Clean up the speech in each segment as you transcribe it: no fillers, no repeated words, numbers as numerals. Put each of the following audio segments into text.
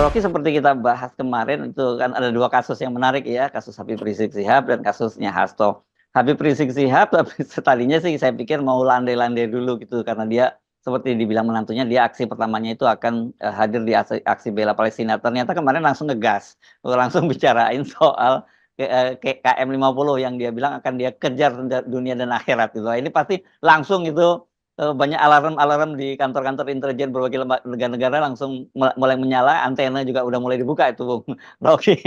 Rocky seperti kita bahas kemarin itu kan ada dua kasus yang menarik ya, kasus Habib Rizik Sihab dan kasusnya Hasto. Habib Rizik Sihab tapi tadinya sih saya pikir mau landai-landai dulu gitu karena dia seperti dibilang menantunya dia aksi pertamanya itu akan hadir di aksi bela Palestina. Ternyata kemarin langsung ngegas, langsung bicarain soal KM50 yang dia bilang akan dia kejar dunia dan akhirat gitu. Ini pasti langsung itu banyak alarm-alarm di kantor-kantor intelijen berbagai negara-negara langsung mulai menyala, antena juga udah mulai dibuka itu, Bung Rocky.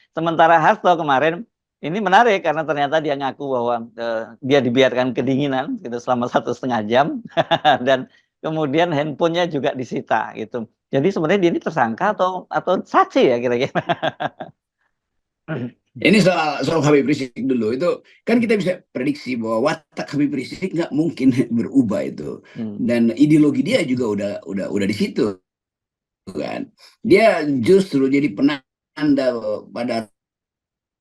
Sementara Hasto kemarin ini menarik karena ternyata dia ngaku bahwa dia dibiarkan kedinginan gitu selama 1,5 jam dan kemudian handphonenya juga disita gitu. Jadi sebenarnya dia ini tersangka atau saksi ya kira-kira. Ini soal Habib Rizik dulu itu kan kita bisa prediksi bahwa watak Habib Rizik nggak mungkin berubah itu, dan ideologi dia juga udah di situ kan. Dia justru jadi penanda pada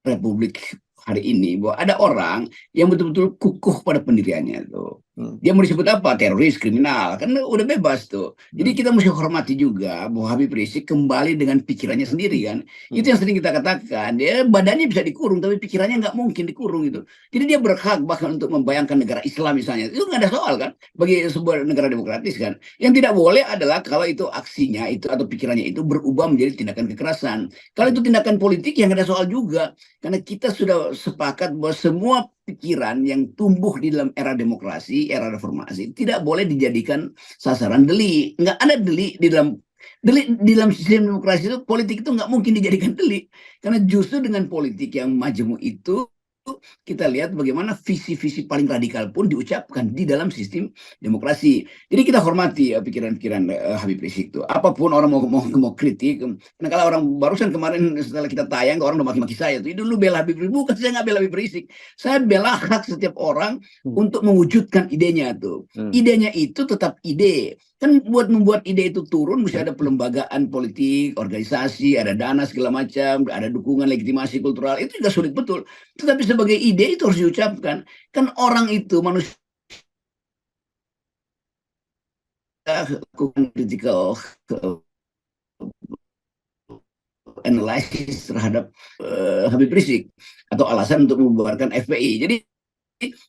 Republik hari ini bahwa ada orang yang betul-betul kukuh pada pendiriannya tuh. Dia mau disebut apa? Teroris, kriminal, kan udah bebas tuh. Jadi kita mesti hormati juga bahwa Habib Rizik kembali dengan pikirannya sendiri kan. Itu yang sering kita katakan, dia badannya bisa dikurung tapi pikirannya nggak mungkin dikurung itu. Jadi dia berhak bahkan untuk membayangkan negara Islam misalnya. Itu nggak ada soal kan bagi sebuah negara demokratis kan. Yang tidak boleh adalah kalau itu aksinya itu atau pikirannya itu berubah menjadi tindakan kekerasan. Kalau itu tindakan politik yang nggak ada soal juga. Karena kita sudah sepakat bahwa semua pikiran yang tumbuh di dalam era demokrasi, era reformasi, tidak boleh dijadikan sasaran delik. Nggak ada delik di dalam sistem demokrasi itu, politik itu nggak mungkin dijadikan delik. Karena justru dengan politik yang majemuk itu, kita lihat bagaimana visi-visi paling radikal pun diucapkan di dalam sistem demokrasi. Jadi kita hormati pikiran-pikiran Habib Rizik itu. Apapun orang mau kritik. Karena kalau orang barusan kemarin setelah kita tayang, orang udah maki-maki saya. Itu dulu bela Habib Rizik. Bukan, saya nggak bela Habib Rizik. Saya bela hak setiap orang untuk mewujudkan idenya tuh. Idenya itu tetap ide. Kan buat membuat ide itu turun mesti ada pelembagaan politik, organisasi, ada dana segala macam, ada dukungan legitimasi kultural. Itu juga sulit betul. Tetapi sebagai ide itu harus diucapkan. Kan orang itu manusia critical analysis terhadap Habib Rizik atau alasan untuk membubarkan FPI. Jadi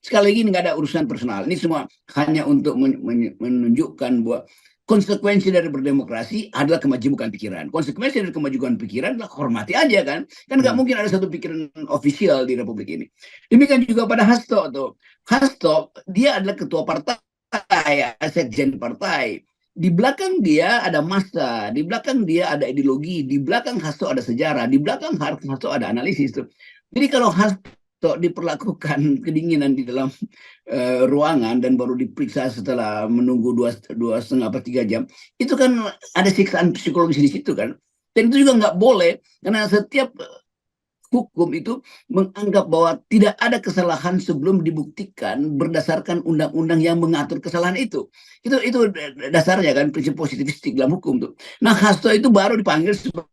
sekali lagi nggak ada urusan personal. Ini semua hanya untuk menunjukkan bahwa konsekuensi dari berdemokrasi adalah kemajemukan pikiran. Konsekuensi dari kemajuan pikiran adalah hormati aja kan. Kan nggak mungkin ada satu pikiran ofisial di Republik ini. Demikian juga pada Hasto tuh. Hasto dia adalah ketua partai, sekjen partai. Di belakang dia ada massa, di belakang dia ada ideologi, di belakang Hasto ada sejarah, di belakang Hasto ada analisis tuh. Jadi kalau Hasto diperlakukan kedinginan di dalam ruangan dan baru diperiksa setelah menunggu 2,5-3 jam, itu kan ada siksaan psikologis di situ kan. Dan itu juga nggak boleh, karena setiap hukum itu menganggap bahwa tidak ada kesalahan sebelum dibuktikan berdasarkan undang-undang yang mengatur kesalahan itu. Itu dasarnya kan, prinsip positivistik dalam hukum tuh. Nah, Hasto itu baru dipanggil sebagai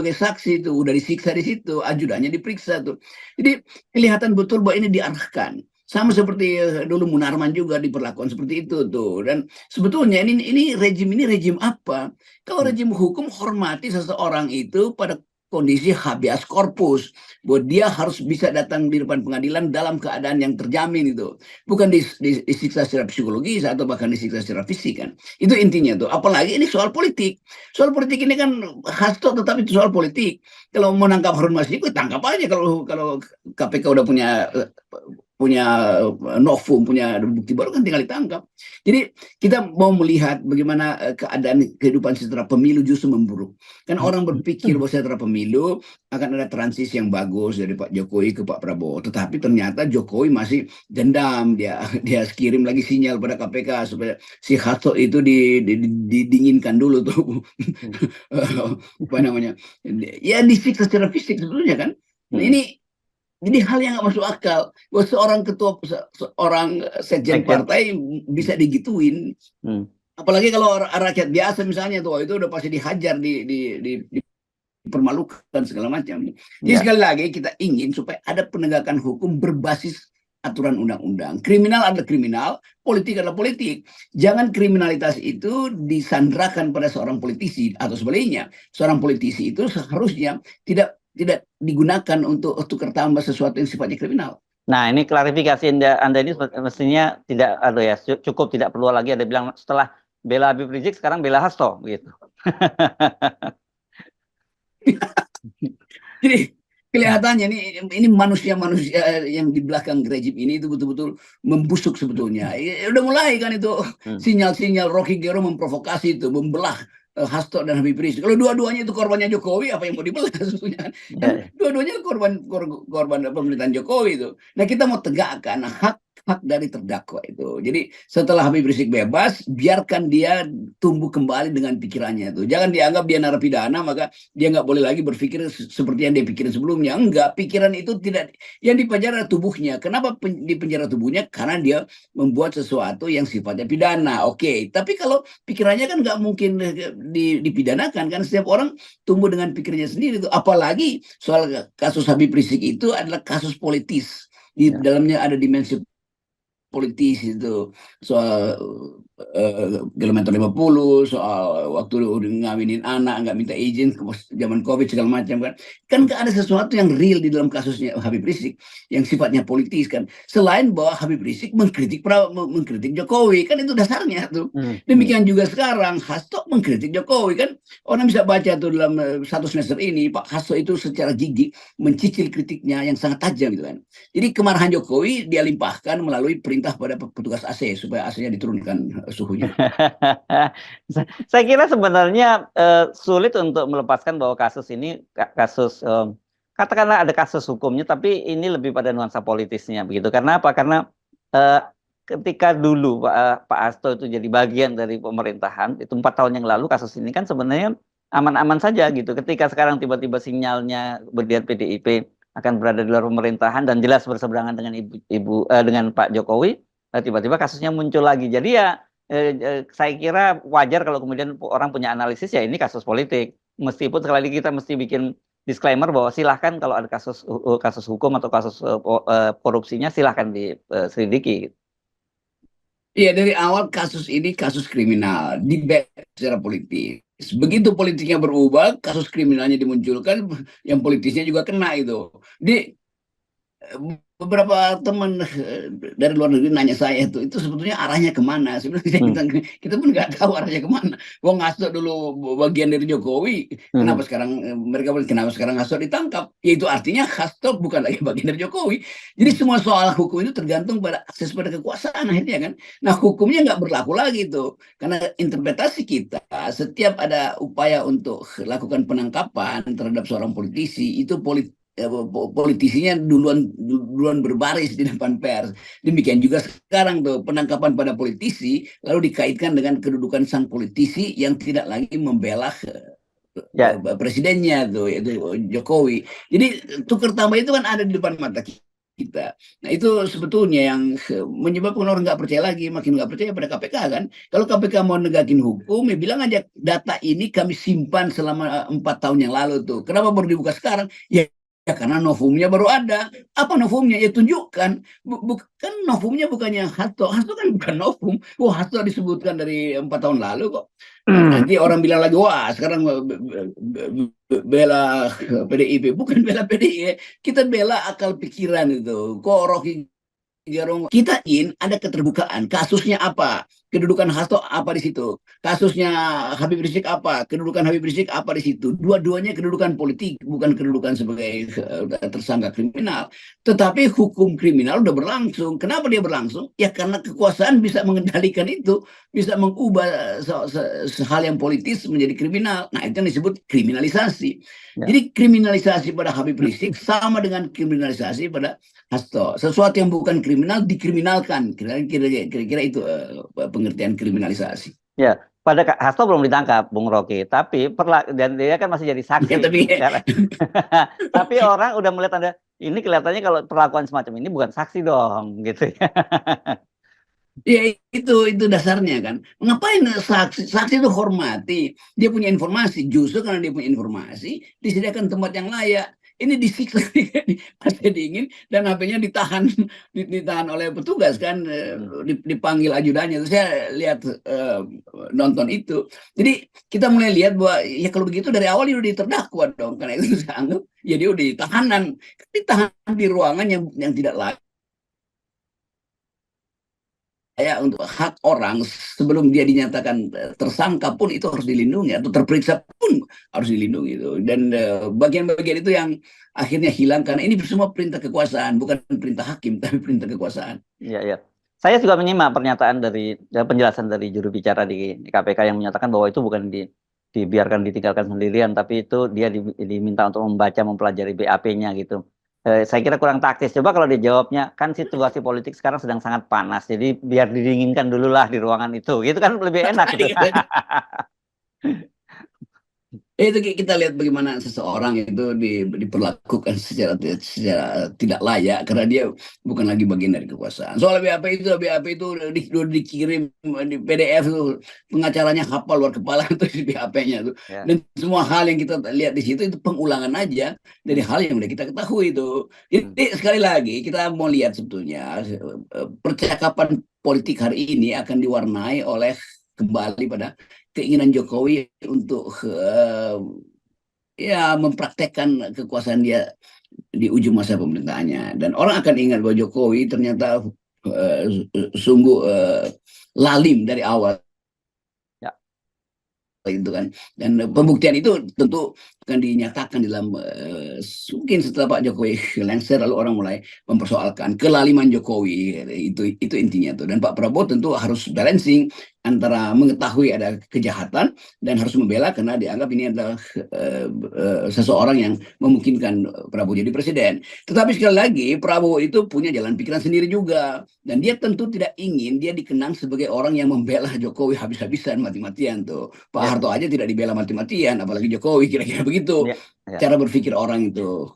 saksi itu, udah disiksa di situ, ajudannya diperiksa tuh. Jadi kelihatan betul bahwa ini diarahkan. Sama seperti dulu Munarman juga diperlakukan seperti itu tuh. Dan sebetulnya ini rejim apa? Kalau rejim hukum, hormati seseorang itu pada kondisi habeas corpus, bahwa dia harus bisa datang di depan pengadilan dalam keadaan yang terjamin itu, bukan disiksa secara psikologis atau bahkan disiksa secara fisik kan. Itu intinya tuh. Apalagi ini soal politik. Soal politik ini kan Hasto, tetapi itu soal politik. Kalau mau nangkap Harun Masiku, tangkap aja. Kalau KPK udah punya novum, punya bukti baru, kan tinggal ditangkap. Jadi kita mau melihat bagaimana keadaan kehidupan setelah pemilu justru memburuk. Kan orang berpikir bahwa setelah pemilu akan ada transisi yang bagus dari Pak Jokowi ke Pak Prabowo. Tetapi ternyata Jokowi masih dendam. Dia kirim lagi sinyal pada KPK supaya si Hasto itu didinginkan dulu tuh. Apa namanya? Ya disiksa secara fisik sebetulnya kan. Nah, ini jadi hal yang nggak masuk akal bahwa seorang sekjen partai bisa digituin. Apalagi kalau rakyat biasa misalnya tuh, itu udah pasti dihajar, dipermalukan segala macam. Jadi sekali lagi kita ingin supaya ada penegakan hukum berbasis aturan undang-undang. Kriminal adalah kriminal, politik adalah politik. Jangan kriminalitas itu disandrakan pada seorang politisi atau sebaliknya. Seorang politisi itu seharusnya tidak digunakan untuk tukar tambah sesuatu yang sifatnya kriminal. Nah, ini klarifikasi Anda ini mestinya tidak ada ya, cukup tidak perlu lagi ada bilang setelah bela Habib Rizik sekarang bela Hasto gitu. Jadi kelihatannya ini manusia-manusia yang di belakang rejim ini itu betul-betul membusuk sebetulnya. Udah mulai kan itu sinyal-sinyal Rocky Gerung memprovokasi itu, membelah Hasto dan Habib Rizik. Kalau dua-duanya itu korbannya Jokowi, apa yang mau dibelah sebetulnya? Dua-duanya korban pemerintahan Jokowi itu. Nah, kita mau tegakkan hak dari terdakwa itu. Jadi setelah Habib Rizik bebas, biarkan dia tumbuh kembali dengan pikirannya itu. Jangan dianggap dia narapidana, maka dia nggak boleh lagi berpikir seperti yang dia pikirin sebelumnya. Enggak, pikiran itu tidak. Yang dipenjara tubuhnya. Kenapa dipenjara tubuhnya? Karena dia membuat sesuatu yang sifatnya pidana. Oke, tapi kalau pikirannya kan nggak mungkin dipidanakan kan, setiap orang tumbuh dengan pikirnya sendiri itu. Apalagi soal kasus Habib Rizik itu adalah kasus politis. Di dalamnya ada dimensi politis itu, soal kilometer 50, soal waktu ngawinin anak nggak minta izin zaman COVID segala macam kan ada sesuatu yang real di dalam kasusnya Habib Rizik yang sifatnya politis kan, selain bahwa Habib Rizik mengkritik Jokowi kan, itu dasarnya tuh. Demikian juga sekarang Hasto mengkritik Jokowi kan, orang bisa baca tuh dalam satu semester ini Pak Hasto itu secara gigih mencicil kritiknya yang sangat tajam gitu kan. Jadi kemarahan Jokowi dia limpahkan melalui perintah pada petugas AC supaya AC-nya diturunkan suhunya. Saya kira sebenarnya sulit untuk melepaskan bahwa kasus ini kasus katakanlah ada kasus hukumnya, tapi ini lebih pada nuansa politisnya begitu. Karena apa? Karena ketika dulu Pak Hasto itu jadi bagian dari pemerintahan itu 4 tahun yang lalu, kasus ini kan sebenarnya aman-aman saja gitu. Ketika sekarang tiba-tiba sinyalnya berdiat PDIP akan berada di luar pemerintahan dan jelas berseberangan dengan dengan Pak Jokowi, tiba-tiba kasusnya muncul lagi. Jadi ya saya kira wajar kalau kemudian orang punya analisis ya ini kasus politik. Meskipun sekali lagi kita mesti bikin disclaimer bahwa silahkan kalau ada kasus hukum atau kasus korupsinya silahkan diselidiki. Iya, dari awal kasus ini kasus kriminal, dibek secara politis. Begitu politiknya berubah, kasus kriminalnya dimunculkan, yang politisnya juga kena itu. Beberapa teman dari luar negeri nanya saya itu sebetulnya arahnya kemana? Sebenarnya kita pun nggak tahu arahnya kemana. Wong Hasto dulu bagian dari Jokowi, kenapa sekarang Hasto ditangkap? Yaitu artinya Hasto bukan lagi bagian dari Jokowi. Jadi semua soal hukum itu tergantung pada akses pada kekuasaan akhirnya kan. Nah, hukumnya nggak berlaku lagi tuh, karena interpretasi kita setiap ada upaya untuk lakukan penangkapan terhadap seorang politisi itu politisinya duluan berbaris di depan pers. Demikian juga sekarang tuh penangkapan pada politisi lalu dikaitkan dengan kedudukan sang politisi yang tidak lagi membela presidennya tuh, yaitu Jokowi. Jadi tukar tambah itu kan ada di depan mata kita. Nah, itu sebetulnya yang menyebabkan orang nggak percaya lagi, makin nggak percaya pada KPK kan. Kalau KPK mau negakin hukum, ya bilang aja data ini kami simpan selama 4 tahun yang lalu tuh. Kenapa baru dibuka sekarang? Ya karena novumnya baru ada. Apa novumnya? Ya tunjukkan. Bukan novumnya bukannya Hasto. Hasto kan bukan novum. Wah, Hasto disebutkan dari 4 tahun lalu kok. Nanti orang bilang lagi, wah sekarang bela PDIP. Bukan bela PDIP. Kita bela akal pikiran itu. Kok Rocky Gerung kita ada keterbukaan. Kasusnya apa? Kedudukan Hasto apa di situ? Kasusnya Habib Rizik apa? Kedudukan Habib Rizik apa di situ? Dua-duanya kedudukan politik, bukan kedudukan sebagai tersangka kriminal. Tetapi hukum kriminal udah berlangsung. Kenapa dia berlangsung? Ya karena kekuasaan bisa mengendalikan itu, bisa mengubah hal yang politis menjadi kriminal. Nah, itu yang disebut kriminalisasi. Jadi kriminalisasi pada Habib Rizik sama dengan kriminalisasi pada Hasto. Sesuatu yang bukan kriminal dikriminalkan. Kira-kira itu pengertian kriminalisasi. Ya, pada Hasto belum ditangkap, Bung Rocky, tapi dan dia kan masih jadi saksi. Tapi orang udah melihat ini kelihatannya kalau perlakuan semacam ini bukan saksi dong, gitu ya. Ya itu dasarnya kan. Ngapain saksi? Saksi itu hormati. Dia punya informasi. Justru karena dia punya informasi, disediakan tempat yang layak. ini disiksa di AC dingin dan HP-nya ditahan oleh petugas kan, dipanggil ajudannya. Terus saya lihat nonton itu. Jadi kita mulai lihat bahwa ya kalau begitu dari awal dia udah terdakwa dong, karena itu saya anggap ya dia udah ditahan di ruangan yang tidak layak untuk hak orang. Sebelum dia dinyatakan tersangka pun itu harus dilindungi, atau terperiksa pun harus dilindungi itu. Dan bagian-bagian itu yang akhirnya hilang karena ini semua perintah kekuasaan, bukan perintah hakim tapi perintah kekuasaan. Iya, iya. Saya juga menyimak pernyataan penjelasan dari juru bicara di KPK yang menyatakan bahwa itu bukan dibiarkan ditinggalkan sendirian, tapi itu dia diminta untuk membaca, mempelajari BAP-nya gitu. Saya kira kurang taktis. Coba kalau dijawabnya, kan situasi politik sekarang sedang sangat panas, jadi biar didinginkan dulu lah di ruangan itu. Gitu kan lebih enak gitu. Itu kita lihat bagaimana seseorang itu diperlakukan secara tidak layak karena dia bukan lagi bagian dari kekuasaan. Soal BAP itu dikirim di PDF itu, pengacaranya hafal luar kepala itu di BAP-nya itu. Ya. Dan semua hal yang kita lihat di situ itu pengulangan aja dari hal yang udah kita ketahui itu. Jadi sekali lagi kita mau lihat sebetulnya percakapan politik hari ini akan diwarnai oleh kembali pada keinginan Jokowi untuk ya mempraktekkan kekuasaan dia di ujung masa pemerintahannya. Dan orang akan ingat bahwa Jokowi ternyata sungguh lalim dari awal. Ya. Itu kan, dan pembuktian itu tentu akan dinyatakan dalam mungkin setelah Pak Jokowi lengser, lalu orang mulai mempersoalkan kelaliman Jokowi. Itu intinya tuh. Dan Pak Prabowo tentu harus balancing antara mengetahui ada kejahatan dan harus membela karena dianggap ini adalah seseorang yang memungkinkan Prabowo jadi presiden. Tetapi sekali lagi Prabowo itu punya jalan pikiran sendiri juga, dan dia tentu tidak ingin dia dikenang sebagai orang yang membela Jokowi habis-habisan, mati-matian tuh. Pak Harto aja tidak dibela mati-matian, apalagi Jokowi, kira-kira begitu cara berpikir orang itu.